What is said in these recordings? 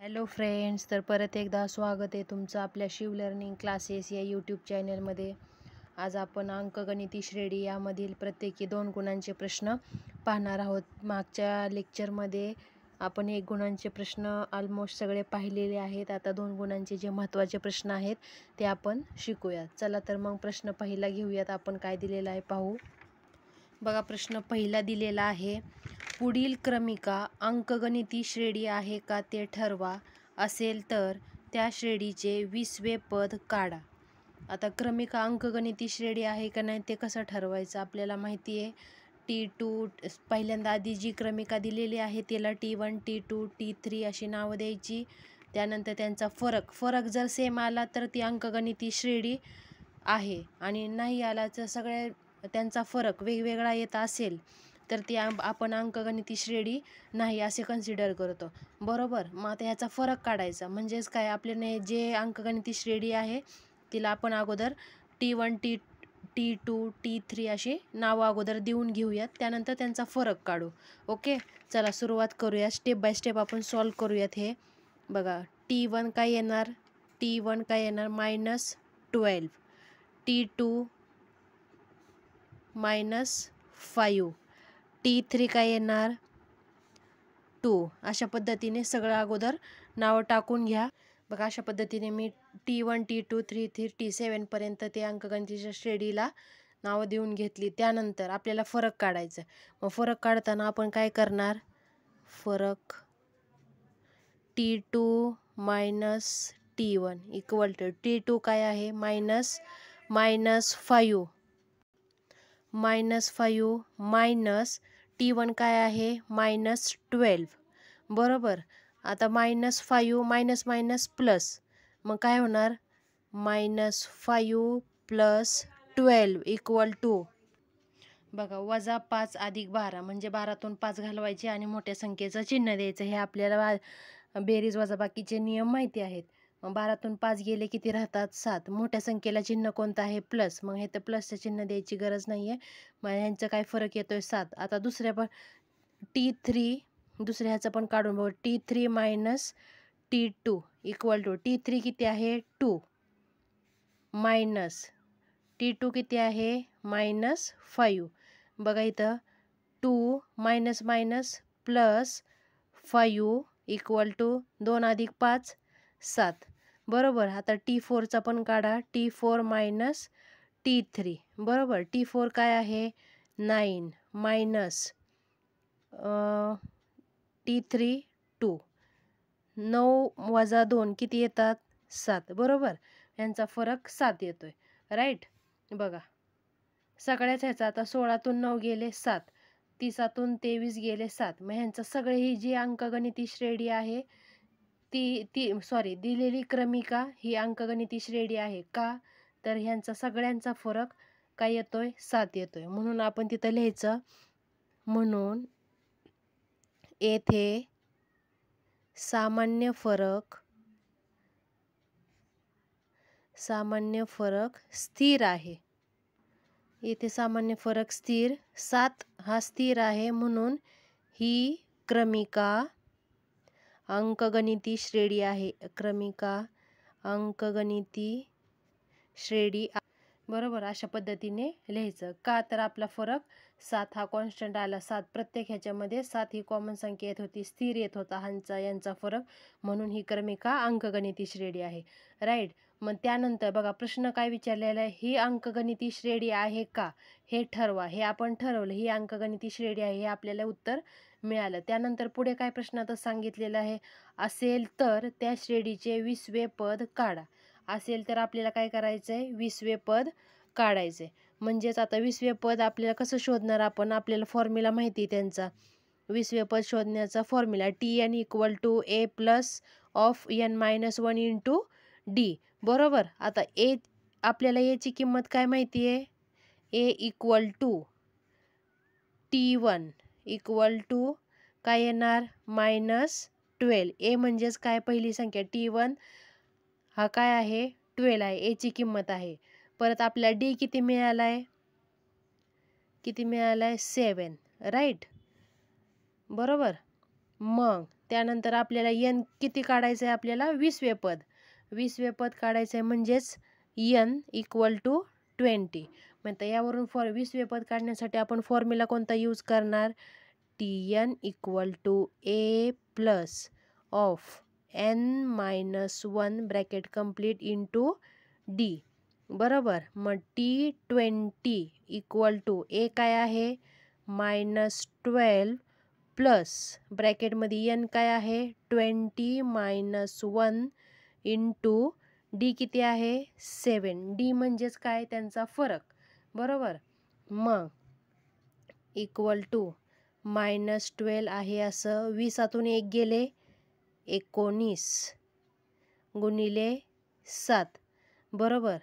Hello friends, तर परत एकदा स्वागत आहे तुमचं आपल्या शिव लर्निंग क्लासेस या यूट्यूब चॅनलमध्ये. आज आपण अंकगणिती श्रेणी यामधील प्रत्येकी 2 गुणांचे प्रश्न पाहणार आहोत. मागच्या लेक्चरमध्ये आपण 1 गुणांचे प्रश्न ऑलमोस्ट सगळे पाहिलेले आहेत. आता 2 गुणांचे जे महत्त्वाचे प्रश्न आहेत ते आपण शिकूयात. चला तर मग प्रश्न पहिला घेऊयात. आपण काय दिलेला आहे पाहू. बघा, प्रश्न पहिला दिलेला आहे, पुढील क्रमिका अंकगणिती श्रेणी आहे का ते ठरवा. असेल तर त्या श्रेणीचे 20वे पद काढा. आता क्रमिका अंकगणिती श्रेणी आहे का नाही ते कसं ठरवायचं. आपल्याला माहिती आहे T2 पहिल्यांदा आधी जी क्रमिका दिलेली आहे त्याला T1, T2, T3 अशी नावं द्यायची. त्यानंतर त्यांचा फरक जर सेम आला तर ती अंकगणिती श्रेणी आहे, आणि नाही आला तर सगळ्या त्यांचा फरक वेगवेगळा येत असेल तर ती आपण अंकगणिती श्रेणी नाही असे कन्सिडर करतो, बरोबर. मग आता ह्याचा फरक काढायचा म्हणजेच काय, आपल्याने जे अंकगणिती श्रेणी आहे तिला आपण अगोदर T1, T2, T3 अशी नावं अगोदर देऊन घेऊयात, त्यानंतर त्यांचा फरक काढू. ओके, चला सुरुवात करूया. स्टेप बाय स्टेप आपण सॉल्व करूयात हे. बघा, T1 काय येणार, T1 काय येणार -12, T2 -5, T3 काय येणार 2. अशा पद्धतीने सगळं अगोदर नावं टाकून घ्या. बघा, अशा पद्धतीने मी T1, T2, T3, T7 पर्यंत ते अंकगणितीच्या श्रेणीला नावं देऊन घेतली. त्यानंतर आपल्याला फरक काढायचं. मग फरक काढताना आपण काय करणार, फरक T2 - T1 equal to T2 काय आहे -5 मायनस T1 काय आहे -12, बरोबर. आता -5 मायनस मायनस प्लस, मग काय होणार -5 + 12 इक्वल टू, बघा, -5 + 12 म्हणजे 12तून 5 घालवायचे आणि मोठ्या संख्येचं चिन्ह द्यायचं. हे आपल्याला बेरीज वजाबाकीचे नियम माहिती आहेत. मग 12तून 5 गेले किती राहतात 7. मोठ्या संख्येला चिन्ह कोणतं आहे प्लस, मग हे तर प्लसचं चिन्ह द्यायची गरज नाही आहे. मग ह्यांचं काय फरक येतोय 7. आता दुसऱ्या पण T3, दुसऱ्या ह्याचं पण काढून बघू. T3 - T2 equal to T3 किती आहे 2 मायनस T2 किती आहे -5. बघा इथं 2 minus minus plus 5 equal to 2 + 5 7, बरोबर. आता T4चा पण काढा, T4 - T3, बरोबर. T4 काय आहे 9 मायनस T3 2, 9 - 2 किती येतात 7, बरोबर. यांचा फरक 7 येतोय, राईट. बघा, सगळ्याच ह्याचा आता 16तून 9 गेले 7, 30तून 23 गेले 7. मग ह्यांचं सगळे ही जी अंकगणिती श्रेणी आहे दिलेली क्रमिका ही अंकगणिती श्रेणी आहे का, तर ह्यांचा सगळ्यांचा फरक काय येतोय 7 येतोय. म्हणून आपण तिथं लिहायचं, म्हणून येथे सामान्य फरक स्थिर आहे. येथे सामान्य फरक स्थिर, 7 हा स्थिर आहे, म्हणून ही क्रमिका अंकगणिती श्रेणी आहे. क्रमिका अंकगणिती श्रेणी, बरोबर. अशा पद्धतीने लिहायचं. का, तर आपला फरक 7 हा कॉन्स्टंट आला. 7 प्रत्येक ह्याच्यामध्ये 7 ही कॉमन संख्या येत होती, स्थिर येत होता यांचा फरक, म्हणून ही क्रमिका अंकगणिती श्रेणी आहे, राईट. मग त्यानंतर बघा, प्रश्न काय विचारलेला आहे, ही अंकगणिती श्रेणी आहे का हे ठरवा. हे आपण ठरवलं, ही अंकगणिती श्रेणी आहे, हे आपल्याला उत्तर मिळालं. त्यानंतर पुढे काय प्रश्नातच सांगितलेलं आहे, असेल तर त्या श्रेणीचे 20वे पद काढा. असेल तर आपल्याला काय करायचं आहे, 20वे पद काढायचे. म्हणजेच आता 20वे पद आपल्याला कसं शोधणार, आपल्याला फॉर्म्युला माहिती आहे त्यांचा. 20वे पद शोधण्याचा formula Tn = a + n - 1 × d, बरोबर. आता आपल्याला याची किंमत काय माहिती आहे, a = T1 = काय येणार -12. a म्हणजेच काय, पहिली संख्या T1 हा काय आहे 12 आहे, a ची किंमत आहे. परत आपल्याला d किती मिळाला आहे 7, राईट, बरोबर. मग त्यानंतर आपल्याला n किती काढायचं आहे, आपल्याला 20वे पद. 20वे पद काढायचं आहे म्हणजेच n इक्वल टू 20. मग यावरून 20वे पद काढण्यासाठी आपण फॉर्म्युला कोणता यूज करणार, Tn equal to a plus of n-1 bracket complete into d. बरोबर. मग T20 इक्वल टू a काय आहे -12 प्लस ब्रॅकेटमध्ये n काय आहे 20 - 1 इंटू d किती आहे 7. d म्हणजेच काय, त्यांचा फरक. बरोबर. मग इक्वल टू -12 आहे असं 20तून 1 गेले 19 गुणिले 7. बरोबर.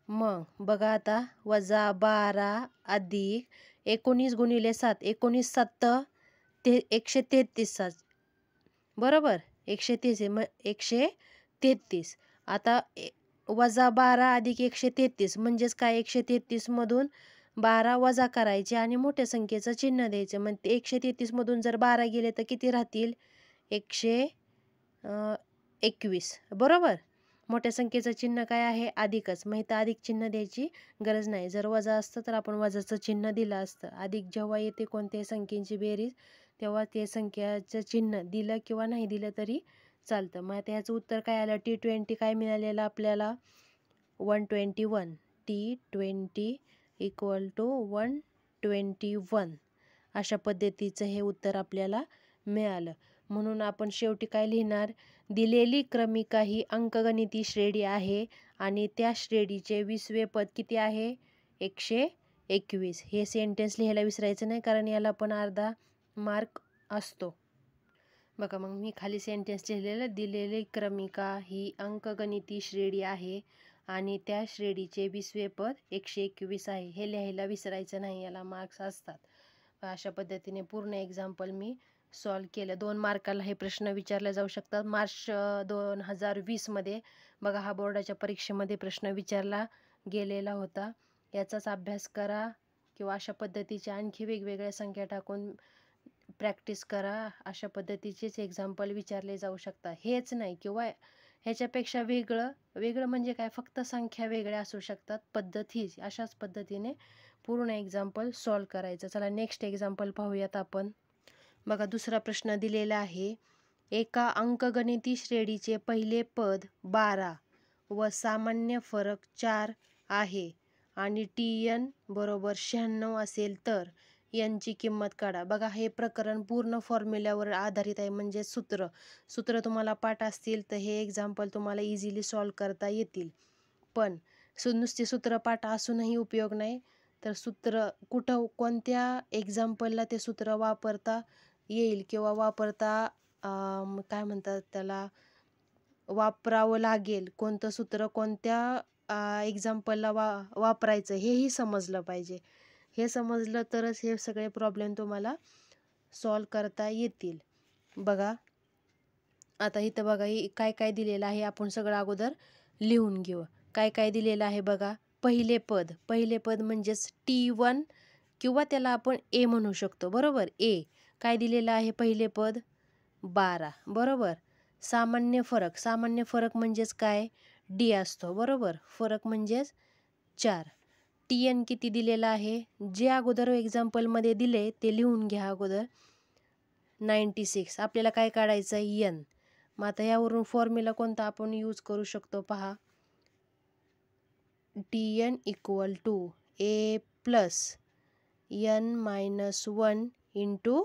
मग बघा आता -12 अधिक 19 गुणिले 7, 19 7 133. बरोबर. 133 मग 133. आता -12 अधिक 133 म्हणजेच काय, 133 मधून 12 वजा करायचे आणि मोठ्या संख्येचं चिन्ह द्यायचं. मग 133 मधून जर 12 गेले तर किती राहतील 121. बरोबर. मोठ्या संख्येचं चिन्ह काय आहे अधिकच, मग इथं अधिक चिन्ह द्यायची गरज नाही. जर वजा असतं तर आपण वजाचं चिन्ह दिलं असतं. अधिक जेव्हा येते कोणत्याही संख्येची बेरीज तेव्हा ते संख्याचं चिन्ह दिलं किंवा नाही दिलं तरी चालतं. मग आता ह्याचं उत्तर काय आलं, T20 काय मिळालेलं आपल्याला 121. T20 equal to 121. अशा पद्धतीचं हे उत्तर आपल्याला मिळालं. म्हणून आपण शेवटी काय लिहिणार, दिलेली क्रमिका ही अंकगणिती श्रेणी आहे आणि त्या श्रेणीचे 20वे पद किती आहे 121. हे सेंटेन्स लिहायला विसरायचं नाही, कारण याला पण अर्धा मार्क असतो. बघा मग मी खाली सेंटेन्स लिहिलेलं, दिलेली क्रमिका ही अंकगणिती श्रेणी आहे आणि त्या श्रेणीचे 20वे पद 121 आहे. हे लिहायला विसरायचं नाही, याला मार्क्स असतात. अशा पद्धतीने पूर्ण एक्झाम्पल मी सॉल्व केलं. 2 मार्काला हे प्रश्न विचारले जाऊ शकतात. मार्च 2020 मध्ये बघा हा बोर्डाच्या परीक्षेमध्ये प्रश्न विचारला गेलेला होता. याचाच अभ्यास करा किंवा अशा पद्धतीच्या आणखी वेगवेगळ्या संख्या टाकून प्रॅक्टिस करा. अशा पद्धतीचेच एक्झाम्पल विचारले जाऊ शकतात. हेच नाही किंवा ह्याच्यापेक्षा वेगळं म्हणजे काय, फक्त संख्या वेगळ्या असू शकतात. पद्धत हीच. अशाच पद्धतीने पूर्ण एक्झाम्पल सॉल्व करायचं. चला नेक्स्ट एक्झाम्पल पाहूयात आपण. बघा दुसरा प्रश्न दिलेला आहे, एका अंकगणिती श्रेणीचे पहिले पद 12 व सामान्य फरक 4 आहे आणि Tn बरोबर 96 असेल तर n ची किंमत काढा. बघा हे प्रकरण पूर्ण फॉर्म्युल्यावर आधारित आहे, म्हणजे सूत्र तुम्हाला पाठ असतील तर हे एक्झाम्पल तुम्हाला इझिली सॉल्व करता येतील. पण नुसती सूत्र पाठ असूनही उपयोग नाही, तर सूत्र कोणत्या एक्झाम्पलला ते सूत्र वापरता येईल किंवा वापरता काय म्हणतात त्याला, वापरावं लागेल, कोणतं सूत्र कोणत्या एक्झाम्पलला वापरायचं हेही समजलं पाहिजे. हे समजलं तरच हे सगळे प्रॉब्लेम तुम्हाला सॉल्व करता येतील. बघा आता इथं बघा काय काय दिलेलं आहे, आपण सगळं अगोदर लिहून घेऊ. काय काय दिलेलं आहे बघा. पहिले पद म्हणजेच T1 किंवा त्याला आपण A म्हणू शकतो. बरोबर. A काय दिलेलं आहे, पहिले पद 12. बरोबर. सामान्य फरक म्हणजेच काय, D असतो. बरोबर. फरक म्हणजेच 4. Tn किती दिलेला आहे, जे अगोदर एक्झाम्पलमध्ये दिले ते लिहून घ्या अगोदर. 96. आपल्याला काय काढायचं आहे n. मग आता यावरून फॉर्म्युला कोणता आपण यूज करू शकतो पहा. Tn equal to a plus n-1 into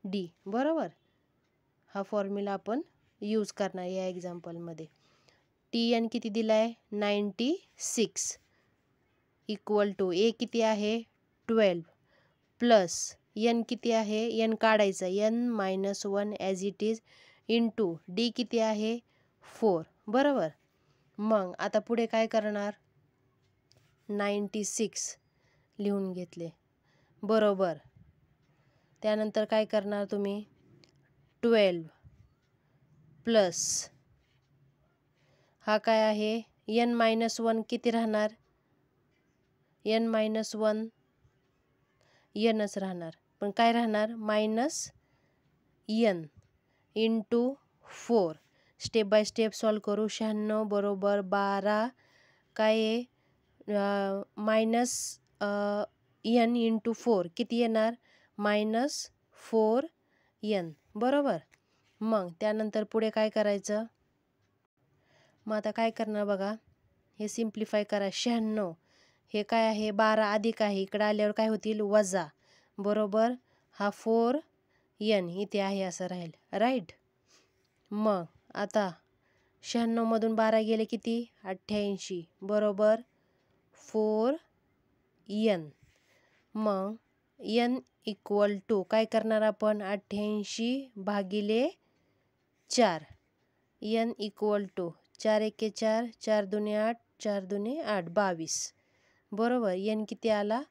d. बरोबर. हा फॉर्म्युला आपण यूज करणार या एक्झाम्पलमध्ये. Tn किती दिला आहे 96 इक्वल टू a किती आहे 12 प्लस n किती आहे, n काढायचा n-1 as it is into d किती आहे 4. बरोबर. मग आता पुढे काय करणार, 96 लिहून घेतले. बरोबर. त्यानंतर काय करणार तुम्ही, 12 प्लस हा काय आहे n-1 किती राहणार, n-1 nच राहणार, पण काय राहणार n into 4. Step by step solve करू. 96 बरोबर 12 काय आहे मायनस n इंटू 4 किती येणार -4n बरोबर. मग त्यानंतर पुढे काय करायचं. मग आता काय करणार बघा, हे सिम्प्लिफाय करा. 96 हे काय आहे 12 अधिक आहे, इकडं आल्यावर काय होतील वजा बरोबर. हा 4n इथे आहे असं राहील राईट. मग आता 96 मधून 12 गेले किती 88 बरोबर 4n. मग n इक्वल टू काय करणार आपण 88 भागिले 4. n इक्वल टू 4 एके 4, 4 दुने 8, 4 दुने 8 22 बरोबर. n किती आला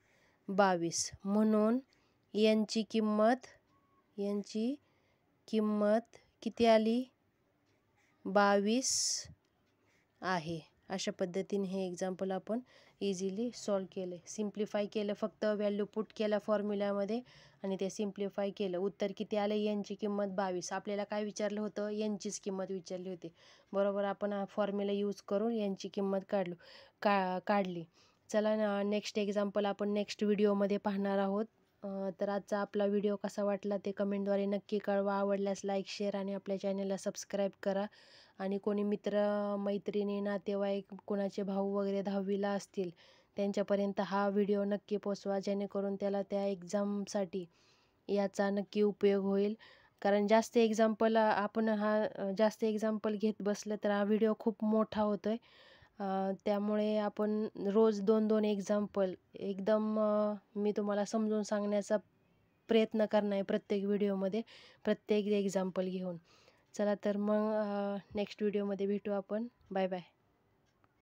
22. म्हणून यांची किंमत किती आली 22 आहे. अशा पद्धतीने हे एक्झाम्पल आपण इझिली सॉल्व केले. सिम्प्लिफाय केलं, फक्त व्हॅल्यू पुट केला फॉर्म्युल्यामध्ये आणि ते सिम्प्लिफाय केलं. उत्तर किती आलं यांची किंमत 22. आपल्याला काय विचारलं होतं यांचीच किंमत विचारली होती बरोबर. आपण हा फॉर्म्युला यूज करून यांची किंमत काढली. चला नेक्स्ट एक्झाम्पल आपण नेक्स्ट व्हिडिओमध्ये पाहणार आहोत. तर आजचा आपला व्हिडिओ कसा वाटला ते कमेंटद्वारे नक्की कळवा. आवडल्यास लाईक शेअर आणि आपल्या चॅनलला सबस्क्राईब करा. आणि कोणी मित्र मैत्रिणी नातेवाईक कोणाचे भाऊ वगैरे 10वीला असतील त्यांच्यापर्यंत हा व्हिडिओ नक्की पोचवा, जेणेकरून त्याला त्या एक्झामसाठी याचा नक्की उपयोग होईल. कारण जास्त एक्झाम्पल घेत बसलं तर हा व्हिडिओ खूप मोठा होतोय. त्यामुळे आपण रोज 2-2 एक्झाम्पल एकदम मी तुम्हाला समजून सांगण्याचा प्रयत्न करणार आहे प्रत्येक व्हिडिओमध्ये, प्रत्येक एक्झाम्पल घेऊन. चला तर मग नेक्स्ट व्हिडिओमध्ये भेटू आपण. Bye bye.